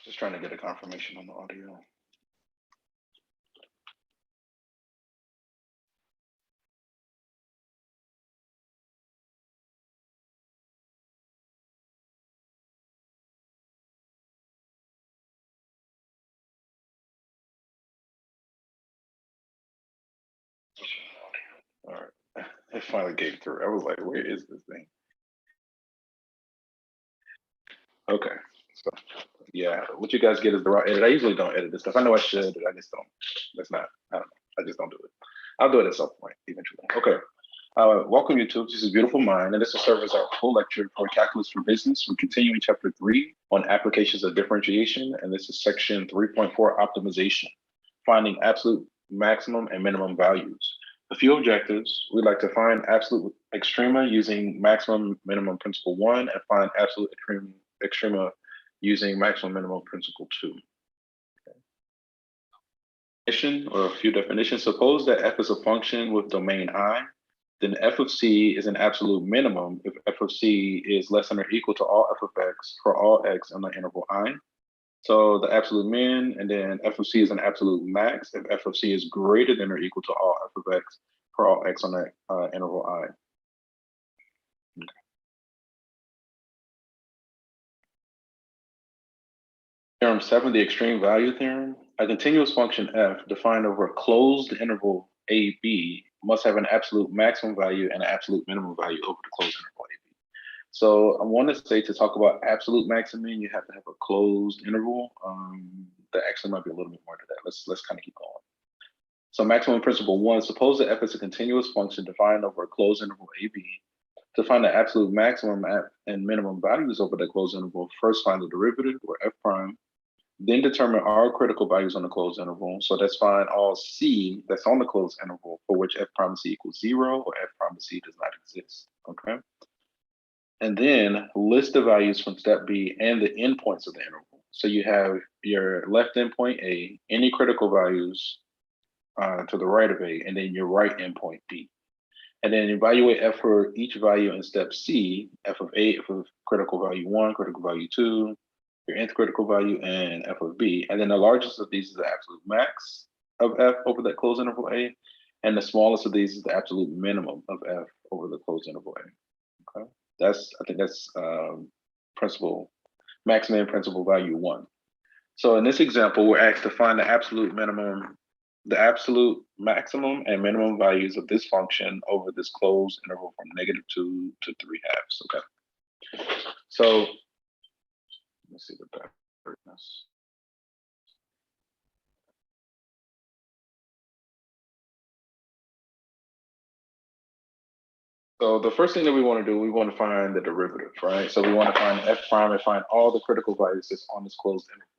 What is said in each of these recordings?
Just trying to get a confirmation on the audio. All right. It finally came through. I was like, where is this thing? Okay. So yeah, what you guys get is the raw edit. I usually don't edit this stuff. I know I should, but I just don't. That's not, I don't know. I just don't do it. I'll do it at some point eventually. Okay. Welcome YouTube. This is Beautiful Mind, and this will serve as our full lecture for Calculus for Business. We're continuing chapter 3 on applications of differentiation, and this is section 3.4 optimization, finding absolute maximum and minimum values. A few objectives. We'd like to find absolute extrema using maximum minimum principle 1 and find absolute extrema using maximum minimum principle 2. Definition, or a few definitions. Suppose that f is a function with domain I, then f of c is an absolute minimum if f of c is less than or equal to all f of x for all x in the interval I. So the absolute min, and then f of c is an absolute max if f of c is greater than or equal to all f of x for all x on that interval I. Okay. Theorem 7, the extreme value theorem. A continuous function f defined over a closed interval AB must have an absolute maximum value and an absolute minimum value over the closed interval AB. So I want to say, to talk about absolute maximum, you have to have a closed interval. There actually might be a little bit more to that. Let's kind of keep going. So maximum principle 1, suppose that f is a continuous function defined over a closed interval AB. To find the absolute maximum and minimum values over the closed interval, first find the derivative, or f prime, then determine all critical values on the closed interval. So let's find all c that's on the closed interval for which f prime c equals 0 or f prime c does not exist. Okay. And then list the values from step B and the endpoints of the interval. So you have your left endpoint A, any critical values to the right of A, and then your right endpoint B. And then evaluate f for each value in step C, f of A, f of critical value 1, critical value 2, your nth critical value, and f of B. And then the largest of these is the absolute max of f over that closed interval A, and the smallest of these is the absolute minimum of f over the closed interval A. Okay, I think that's principle, maximum principle value 1. So in this example, we're asked to find the absolute minimum, the absolute maximum and minimum values of this function over this closed interval from -2 to 3/2. Okay. So let's see the brightness. So the first thing that we want to do, we want to find the derivative, right? So we want to find f prime and find all the critical values that's on this closed interval.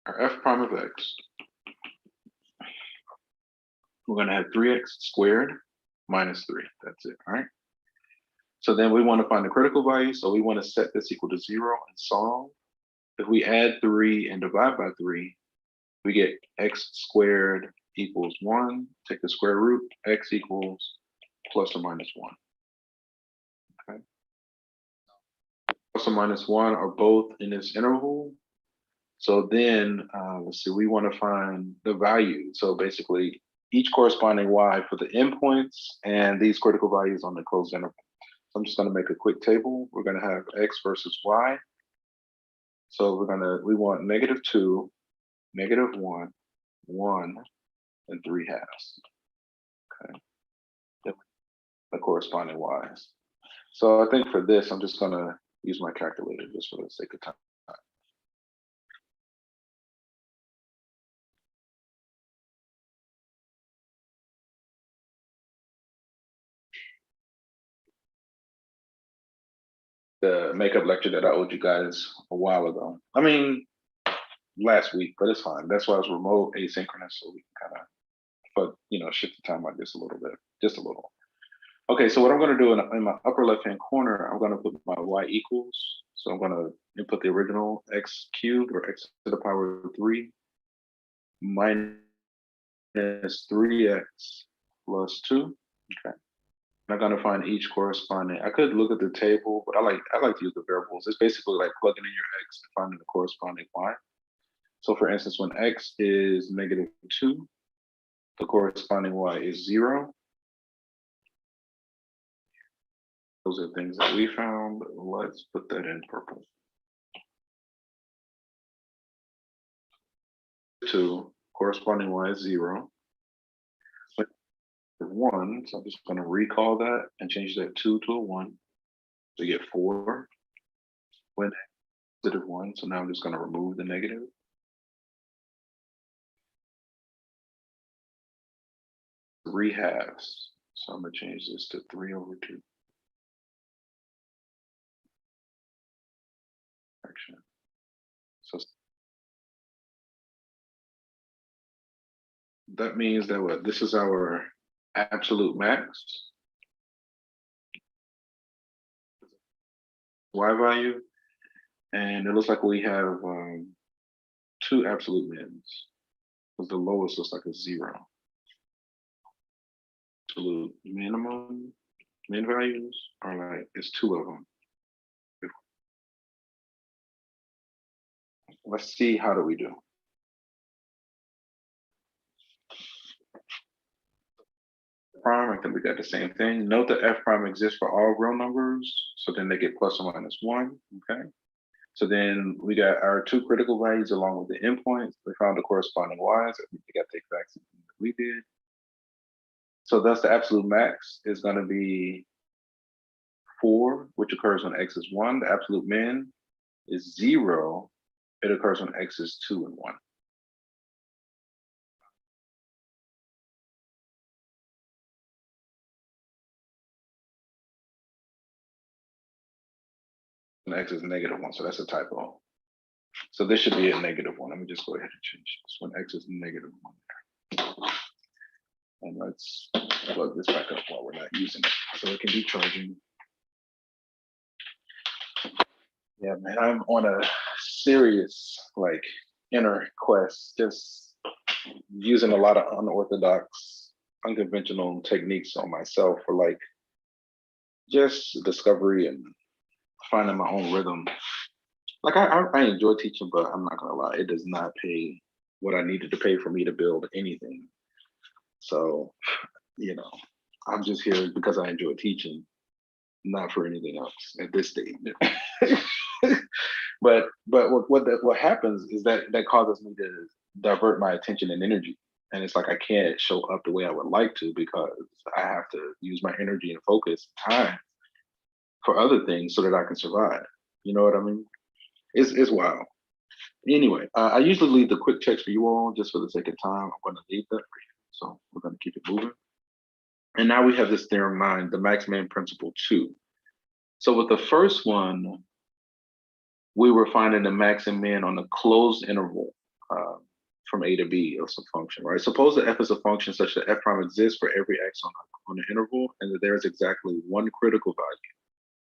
Our f prime of x, we're going to have 3x squared minus 3. That's it, all right? So then we want to find the critical value. So we want to set this equal to 0 and solve. If we add 3 and divide by 3, we get x squared equals 1. Take the square root, x equals plus or minus 1. Okay. Plus or minus 1 are both in this interval. So then, let's see, we want to find the value. So basically, each corresponding y for the endpoints and these critical values on the closed interval. So I'm just going to make a quick table. We're going to have x versus y. So we want -2, -1, 1, and 3/2. Okay. The corresponding y's. So I think for this, I'm just going to use my calculator just for the sake of time. The makeup lecture that I owed you guys a while ago. I mean, last week, but it's fine. That's why it's remote asynchronous, so we can kind of, but shift the time like this a little bit, just a little. Okay, so what I'm going to do in my upper left-hand corner, I'm going to put my y equals. So I'm going to input the original x cubed, or x to the power of 3 minus 3x plus 2. Okay. I'm gonna find each corresponding. I could look at the table, but I like to use the variables. It's basically like plugging in your x and finding the corresponding y. So for instance, when x is -2, the corresponding y is 0. Those are things that we found. Let's put that in purple. 2, corresponding y is 0. 1, so I'm just going to recall that and change that 2 to a 1 to get 4. When -1, so now I'm just going to remove the negative. 3/2, so I'm going to change this to 3/2. So that means that what this is our absolute max y value, and it looks like we have 2 absolute mins, because the lowest looks like a 0. Absolute minimum min values are like, it's 2 of them. Let's see, how do we do? Prime, I think we got the same thing. Note that f prime exists for all real numbers, so then they get plus or minus 1, okay? So then we got our 2 critical values along with the endpoints. We found the corresponding y's. I think we got the exact same thing that we did. So thus the absolute max is going to be 4, which occurs when x is 1. The absolute min is 0. It occurs when x is 2 and 1. And x is -1, so that's a typo. So this should be a -1. Let me just go ahead and change this when x is -1 there. And let's plug this back up while we're not using it, so it can be charging. Yeah, man, I'm on a serious like inner quest, just using a lot of unorthodox, unconventional techniques on myself for like just discovery and finding my own rhythm. Like I enjoy teaching, but I'm not gonna lie, it does not pay what I needed to pay for me to build anything. So, you know, I'm just here because I enjoy teaching, not for anything else at this stage. but what happens is that causes me to divert my attention and energy, and it's like I can't show up the way I would like to because I have to use my energy and focus time for other things so that I can survive. You know what I mean? It's wild. Anyway, I usually leave the quick checks for you all just for the sake of time. I'm going to leave that for you, so we're going to keep it moving. And now we have this theorem 9, the max-min principle 2. So with the first one, we were finding the max and min on a closed interval from a to b of some function, right? Suppose that f is a function such that f prime exists for every x on the interval, and that there is exactly one critical value,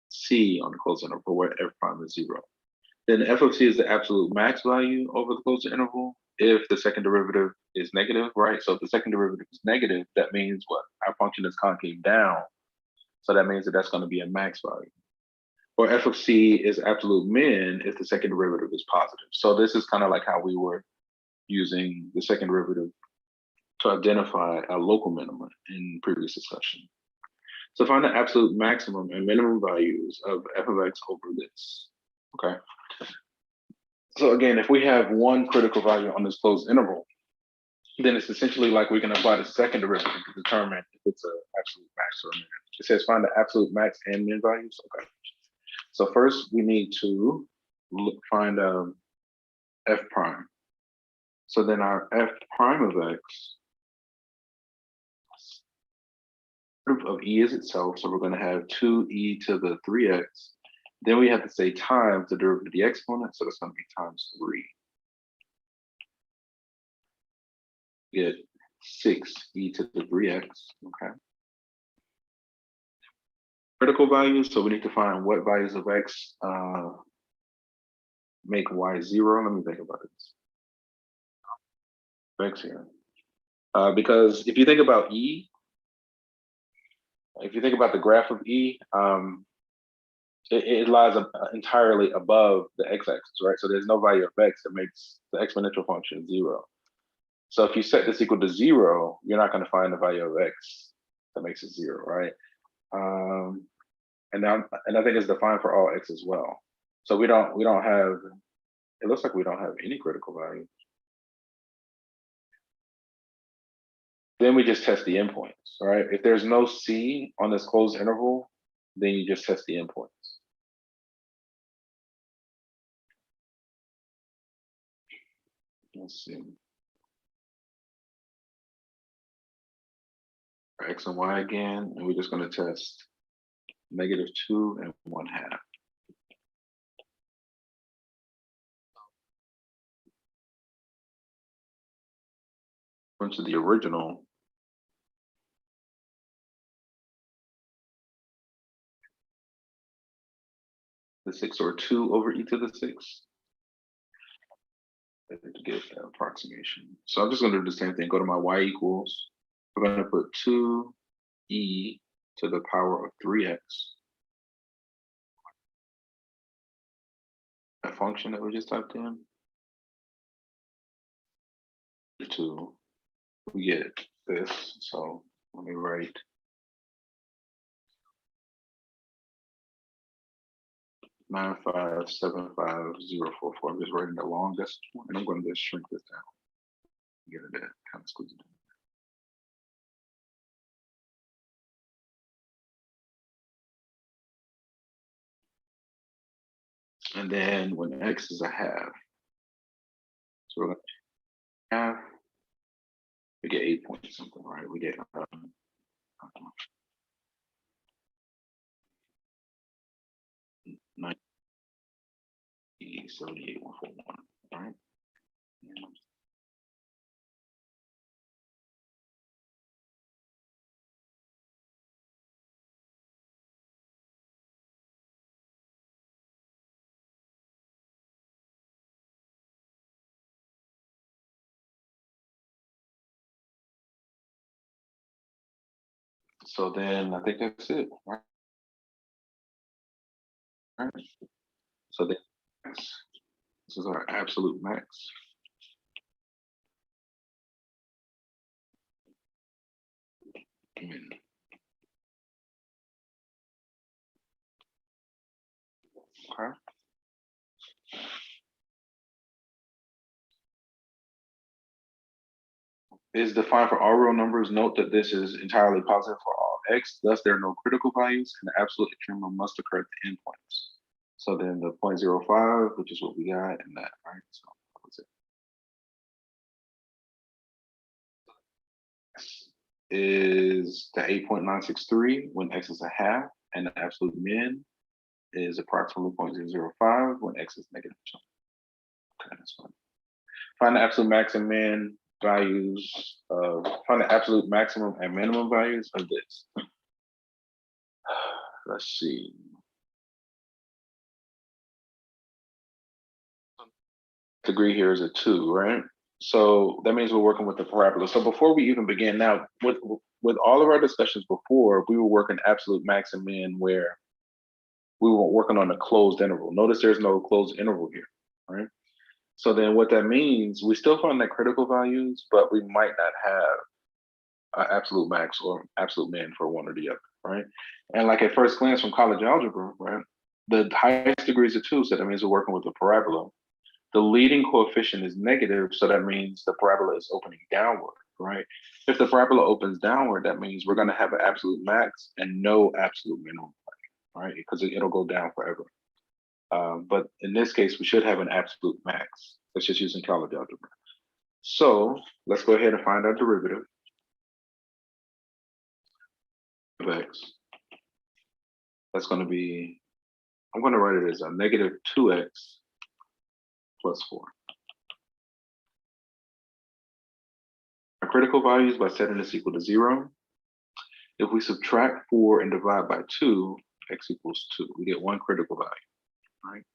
c, on the closed interval where f prime is 0. Then f of c is the absolute max value over the closed interval if the second derivative is negative, right? So if the second derivative is negative, that means what? Our function is concave down. So that means that that's going to be a max value. Or f of c is absolute min if the second derivative is positive. So this is kind of like how we were using the second derivative to identify a local minimum in previous discussion. So find the absolute maximum and minimum values of f of x over this, okay? So again, if we have one critical value on this closed interval, then it's essentially like we can apply the second derivative to determine if it's an absolute max or a min. It says find the absolute max and min values, okay? So first we need to find f prime. So then our f prime of x of e is itself, so we're going to have 2e to the 3x. Then we have to say times the derivative of the exponent, so that's going to be times 3. Get 6e to the 3x, okay? Critical values, so we need to find what values of x make y 0. Let me think about this. X here. Because if you think about e, if you think about the graph of E, it lies entirely above the x-axis, right? So there's no value of x that makes the exponential function 0. So if you set this equal to 0, you're not going to find the value of x that makes it 0, right? And I think it's defined for all x as well. So we don't have. It looks like we don't have any critical value. Then we just test the endpoints, right? If there's no C on this closed interval, then you just test the endpoints. Let's see. For X and Y again, and we're just going to test -2 and 1/2. Into the original. The 6 or 2 over e to the 6. To get that approximation. So I'm just going to do the same thing. Go to my y equals. We're going to put 2e to the power of 3x. That function that we just typed in. 2. We get this. So let me write 9575044. I'm just writing the long decimal, and I'm going to just shrink this down. Get it there, kind of squeeze it down. And then when x is 1/2, so we're going to half, we get 8 point something, right? We get 78141, right? So then I think that's it, right? So this is our absolute max. Okay. Is defined for all real numbers. Note that this is entirely positive for all x, thus there are no critical values, and the absolute extremum must occur at the endpoints. So then the 0.05, which is what we got, and that, right? So that's it. Is the 8.963 when x is 1/2, and the absolute min is approximately 0.005 when x is -2. Okay, that's fine. Find the absolute max and min values of, find the absolute maximum and minimum values of this. Let's see. Degree here is a 2, right? So that means we're working with the parabola. So before we even begin, now with all of our discussions before, we were working absolute max and min where we were working on a closed interval. Notice there's no closed interval here, right? So then what that means, we still find that critical values, but we might not have an absolute max or absolute min for one or the other, right? And like at first glance from college algebra, right? The highest degree is a 2, so that means we're working with a parabola. The leading coefficient is negative, so that means the parabola is opening downward, right? If the parabola opens downward, that means we're going to have an absolute max and no absolute minimum, right? Because it'll go down forever. But in this case, we should have an absolute max. That's just using college algebra. So let's go ahead and find our derivative of x. That's going to be, I'm going to write it as a -2x plus 4. Our critical values by setting this equal to 0. If we subtract 4 and divide by 2, x equals 2. We get 1 critical value, right?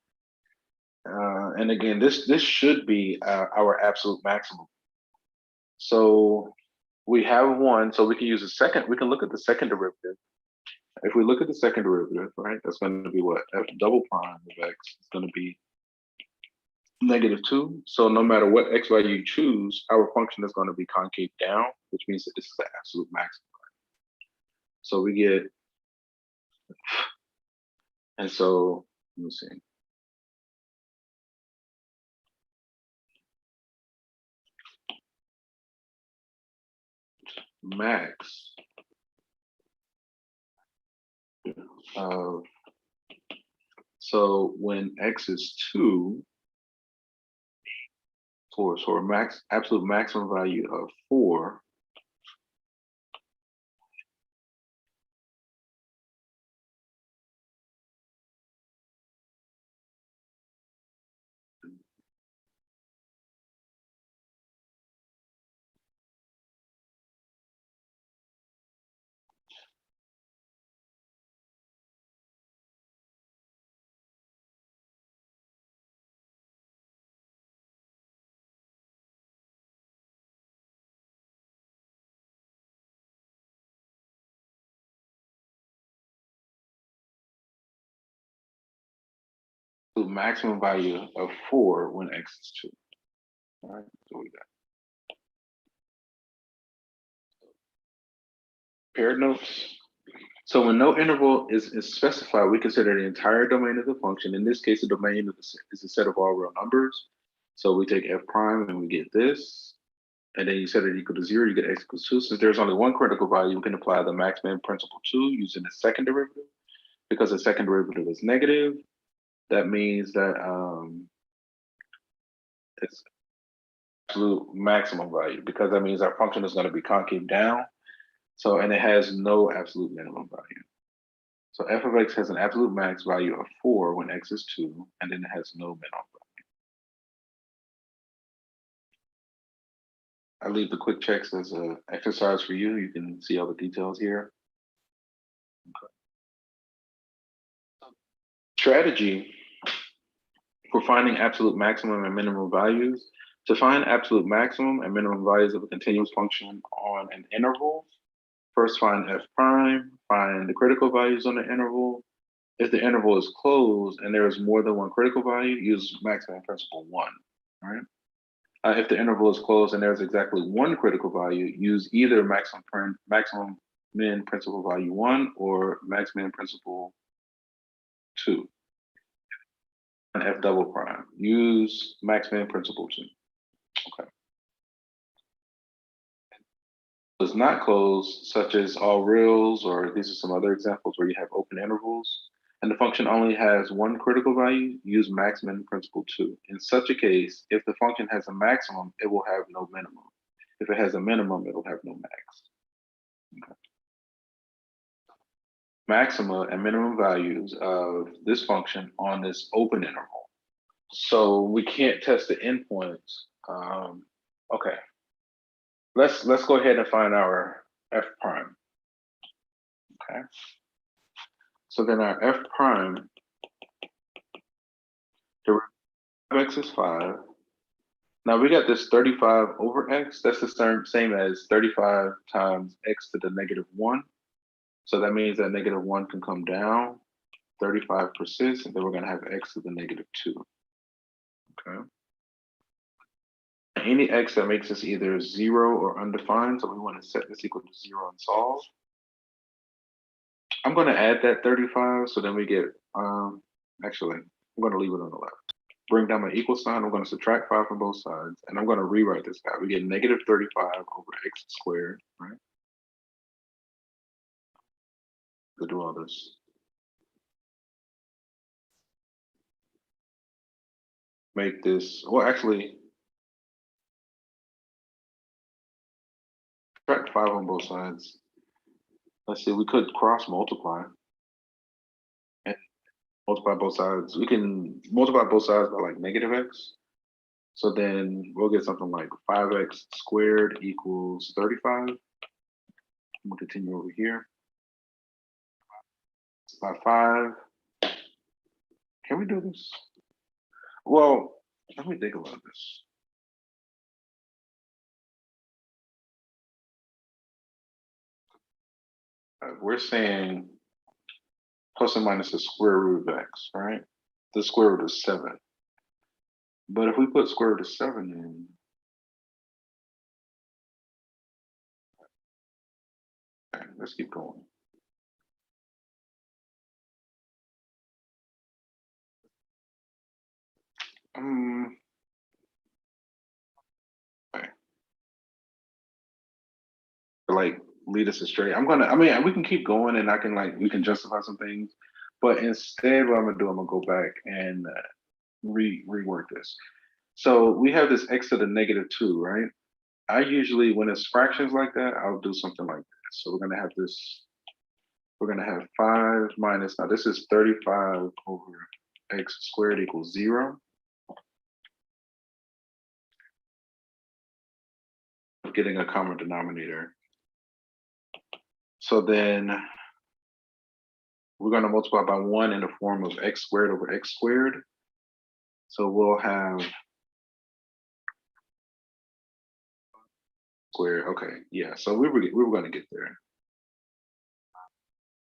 And again, this should be our absolute maximum. So we have 1, so we can use a second. We can look at the second derivative. If we look at the second derivative, right, that's going to be what? F double prime of x is going to be -2. So no matter what x value you choose, our function is going to be concave down, which means that this is the absolute maximum. So we get, and so let me see. Max of, so when x is 2, for a absolute maximum value of 4, the maximum value of 4 when x is 2. All right, so we got paired notes. So when no interval is specified, we consider the entire domain of the function. In this case, the domain is a set of all real numbers. So we take f prime and we get this. And then you set it equal to 0, you get x equals 2. Since there's only one critical value, we can apply the max-min principle 2 using the second derivative. Because the second derivative is negative, that means that it's absolute maximum value, because that means our function is going to be concave down. So, and it has no absolute minimum value. So f of x has an absolute max value of 4 when x is 2, and then it has no minimum value. I leave the quick checks as an exercise for you. You can see all the details here. Okay. Strategy for finding absolute maximum and minimum values. To find absolute maximum and minimum values of a continuous function on an interval, first find f prime, find the critical values on the interval. If the interval is closed and there is more than one critical value, use maximum principle 1, all right? If the interval is closed and there's exactly one critical value, use either maximum min principle value 1 or max min principle 2. And f double prime, use max min principle 2. Okay. Does not close, such as all reals, or these are some other examples where you have open intervals, and the function only has one critical value, use max min principle 2. In such a case, if the function has a maximum, it will have no minimum. If it has a minimum, it will have no max. Okay. Maxima and minimum values of this function on this open interval. So we can't test the endpoints. Okay. Let's go ahead and find our f prime. Okay. So then our f prime, the x is 5. Now we got this 35 over x. That's the same as 35 times x to the -1. So that means that -1 can come down. 35 persists, and then we're going to have x to the -2. Okay. Any x that makes this either 0 or undefined, so we want to set this equal to 0 and solve. I'm going to add that 35, so then we get, actually, I'm going to leave it on the left. Bring down my equal sign, I'm going to subtract 5 from both sides, and I'm going to rewrite this back. We get -35 over x squared, right? To do all this. Make this, well, actually, subtract 5 on both sides. Let's see, we could cross multiply and multiply both sides. We can multiply both sides by like -x. So then we'll get something like 5x squared equals 35. We'll continue over here. By 5. Can we do this? Well, let me think about this. We're saying plus or minus the square root of x, right? The square root of 7. But if we put square root of 7 in, okay, let's keep going. Okay. Like lead us astray. I mean, we can keep going and we can justify some things, but instead what I'm gonna do, I'm gonna go back and rework this. So we have this x to the -2, right? I usually, when it's fractions like that, I'll do something like this. So we're gonna have this, we're gonna have 5 minus, now this is 35 over x squared equals 0. Getting a common denominator. So then we're going to multiply by 1 in the form of x squared over x squared. So we'll have squared. Okay, yeah. So we were going to get there.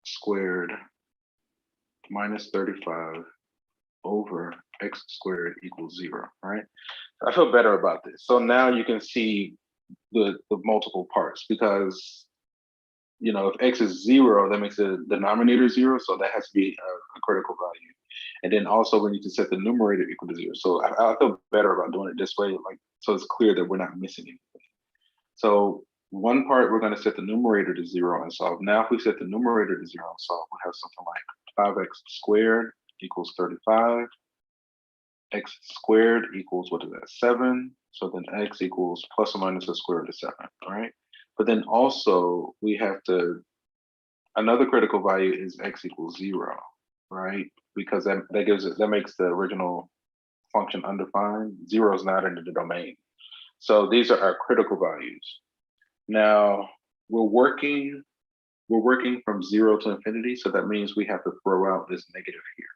Squared minus 35 over x squared equals 0. Right? I feel better about this. So now you can see the multiple parts, because if x is 0, that makes the denominator 0, so that has to be a critical value. And then also we need to set the numerator equal to 0. So I feel better about doing it this way, so it's clear that we're not missing anything. So one part, we're going to set the numerator to 0 and solve. Now if we set the numerator to 0 and solve, we'll have something like 5x squared equals 35. X squared equals, what is that, 7. So then x equals plus or minus the square root of 7, all right? But then also we have to, another critical value is x equals 0, right? Because that makes the original function undefined. 0 is not in the domain. So these are our critical values. Now we're working from 0 to infinity, so that means we have to throw out this negative here.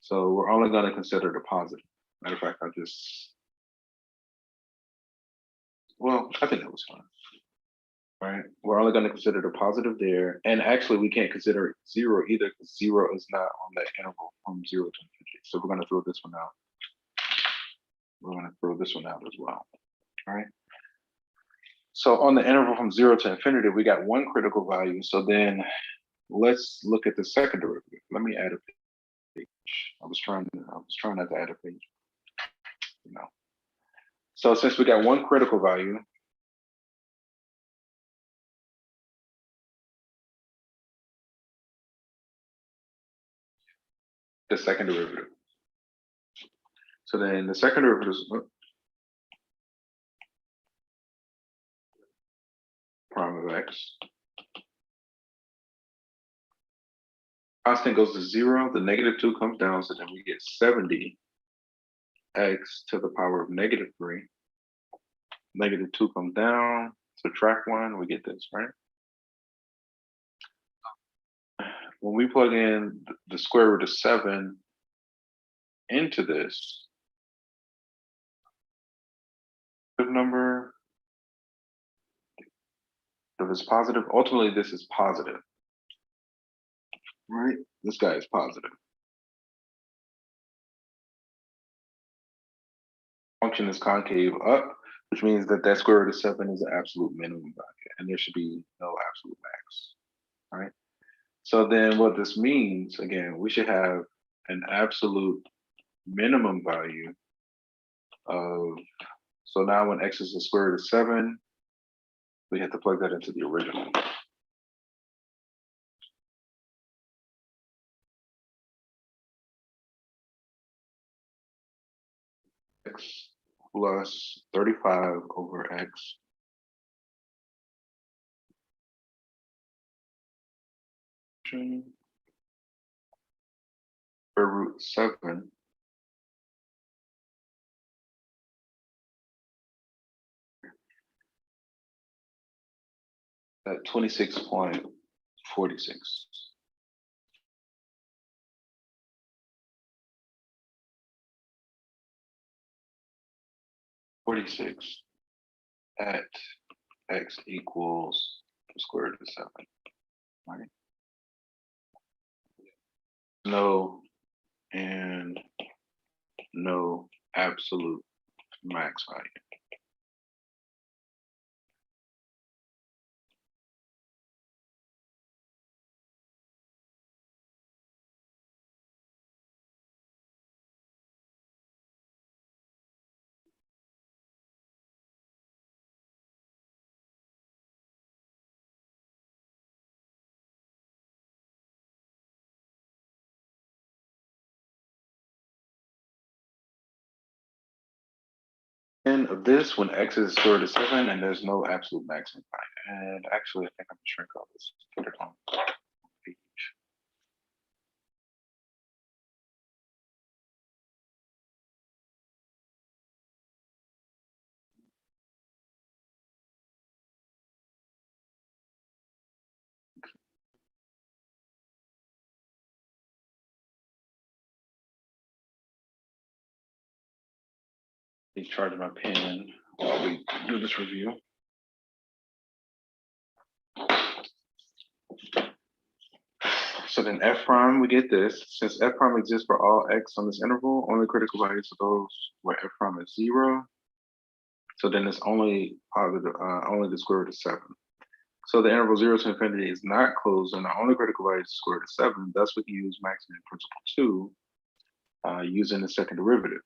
So we're only going to consider the positive. Matter of fact, I think that was fine. Right, we're only going to consider the positive there, and actually we can't consider 0 either, because 0 is not on that interval from 0 to infinity. So we're going to throw this one out. We're going to throw this one out as well. All right. So on the interval from 0 to infinity, we got one critical value. So then let's look at the second derivative. Let me add a page. I was trying not to add a page. So since we got one critical value, the second derivative. So then the second derivative is prime of x. Constant goes to 0, the -2 comes down, so then we get 70 x to the power of -3. -2 comes down, subtract 1, we get this, right? When we plug in the square root of 7 into this number, if it's positive, ultimately this is positive, right? This guy is positive. Function is concave up, which means that square root of 7 is the absolute minimum value, and there should be no absolute max, right? So then what this means, again, we should have an absolute minimum value of, so now when x is the square root of 7, we have to plug that into the original. X plus 35 over x square root 7 at 26.46. 46 at x equals the square root of 7, right? no, and no absolute max value. And of this, when x is square root of 7 and there's no absolute maximum value. And actually, I think I'm gonna shrink all this. Put it on page. Please charge my pen while we do this review. So then f prime, we get this. Since f prime exists for all x on this interval, only critical values are those where f prime is 0. So then it's only positive, only the square root of 7. So the interval 0 to infinity is not closed, and the only critical value is the square root of 7. Thus, we can use maximum principle 2 using the second derivative.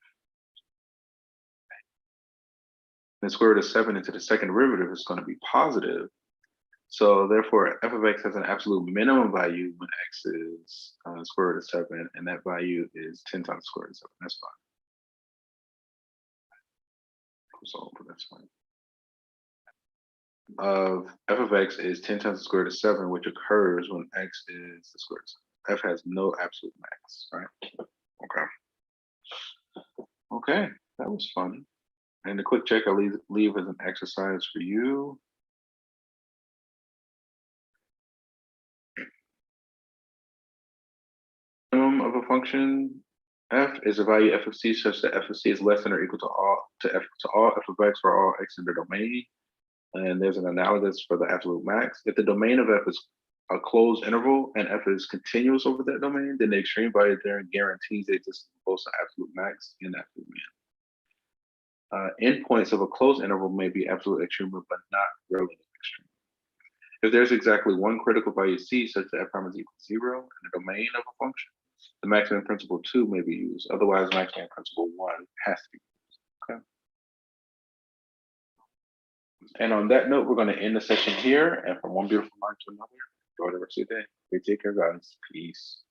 The square root of 7 into the second derivative is going to be positive. So therefore, f of x has an absolute minimum value when x is square root of 7, and that value is 10 times the square root of 7. That's fine. So that's fine. Of f of x is 10 times the square root of 7, which occurs when x is the square root of 7. F has no absolute max, right? Okay. Okay, that was fun. And the quick check I leave as an exercise for you. Minimum of a function f is a value f of c such that f of c is less than or equal to all f of x for all x in the domain. And there's an analogous for the absolute max. If the domain of f is a closed interval and f is continuous over that domain, then the extreme value theorem guarantees the existence of both an absolute max and absolute min. Endpoints of a closed interval may be absolute extreme, but not relative extreme. If there's exactly one critical value c such that f prime is equal to 0 in the domain of a function, the maximum principle 2 may be used. Otherwise, maximum principle 1 has to be used. Okay. And on that note, we're going to end the session here. And from one beautiful mind to another, enjoy the rest of your day. Take care, guys. Peace.